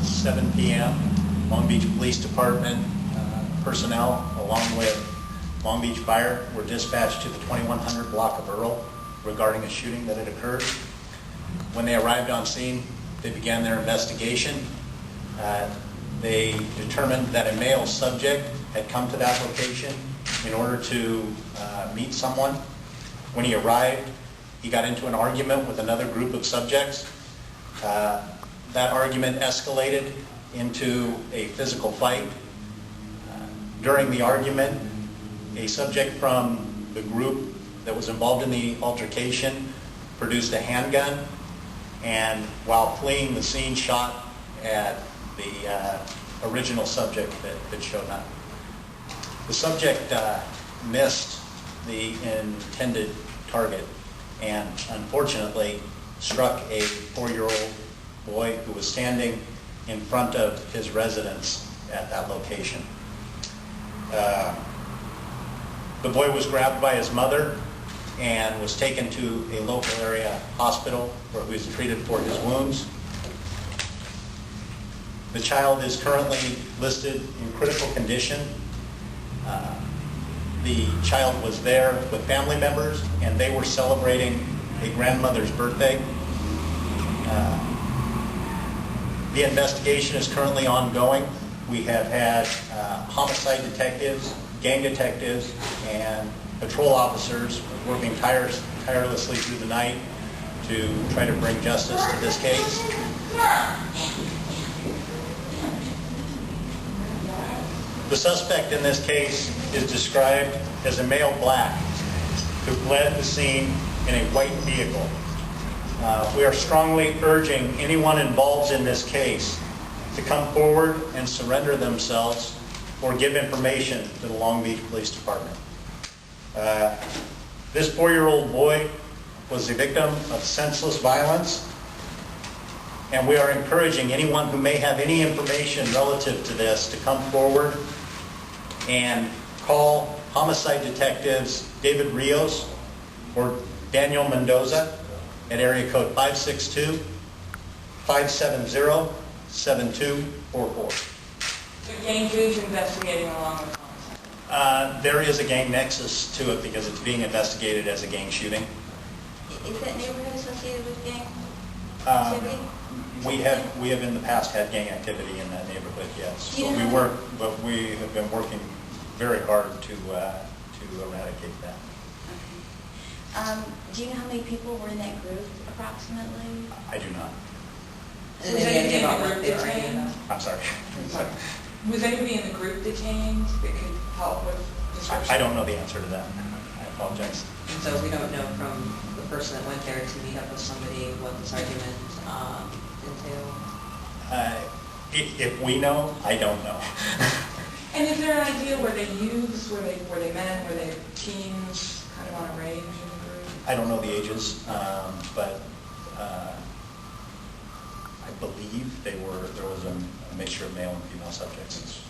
7 p.m., Long Beach Police Department personnel, along with Long Beach Fire, were dispatched to the 2100 block of Earl regarding a shooting that had occurred. When they arrived on scene, they began their investigation. They determined that a male subject had come to that location in order to meet someone. When he arrived, he got into an argument with another group of subjects. That argument escalated into a physical fight. During the argument, a subject from the group that was involved in the altercation produced a handgun, and while fleeing the scene, shot at the original subject that showed up. The subject missed the intended target and unfortunately struck a 4-year-old boy who was standing in front of his residence at that location. The boy was grabbed by his mother and was taken to a local area hospital where he was treated for his wounds. The child is currently listed in critical condition. The child was there with family members, and they were celebrating a grandmother's birthday. The investigation is currently ongoing. We have had homicide detectives, gang detectives, and patrol officers working tirelessly through the night to try to bring justice to this case. The suspect in this case is described as a male black who fled the scene in a white vehicle. We are strongly urging anyone involved in this case to come forward and surrender themselves or give information to the Long Beach Police Department. This 4-year-old boy was the victim of senseless violence, and we are encouraging anyone who may have any information relative to this to come forward and call homicide detectives David Rios or Daniel Mendoza at area code 562-570-7244. So gang who's investigating along with homicide? There is a gang nexus to it because it's being investigated as a gang shooting. Is that neighborhood associated with gang activity? We have in the past had gang activity in that neighborhood, yes. But we have been working very hard to eradicate that. Okay. Do you know how many people were in that group approximately? I do not. Was anybody in the group detained? I'm sorry. Was anybody in the group detained that could help with description? I don't know the answer to that. I apologize. And so we don't know from the person that went there to meet up with somebody what this argument entailed? If we know, I don't know. And is there an idea where they youths, were they men, were they teens, kind of on a range in the group? I don't know the ages, but I believe there was a mixture of male and female subjects.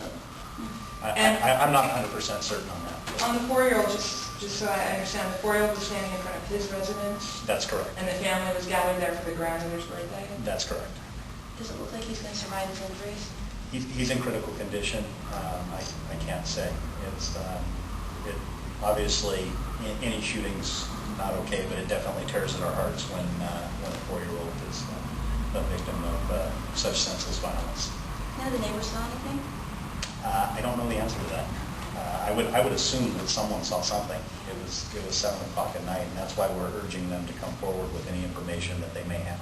I'm not 100% certain on that. On the 4-year-old, just so I understand, the 4-year-old was standing in front of his residence? That's correct. And the family was gathered there for the grandmother's birthday? That's correct. Does it look like he's going to survive his injuries? He's in critical condition. I can't say. Obviously, any shooting's not okay, but it definitely tears at our hearts when a 4-year-old is a victim of such senseless violence. None of the neighbors saw anything? I don't know the answer to that. I would assume that someone saw something. It was 7 o'clock at night, and that's why we're urging them to come forward with any information that they may have.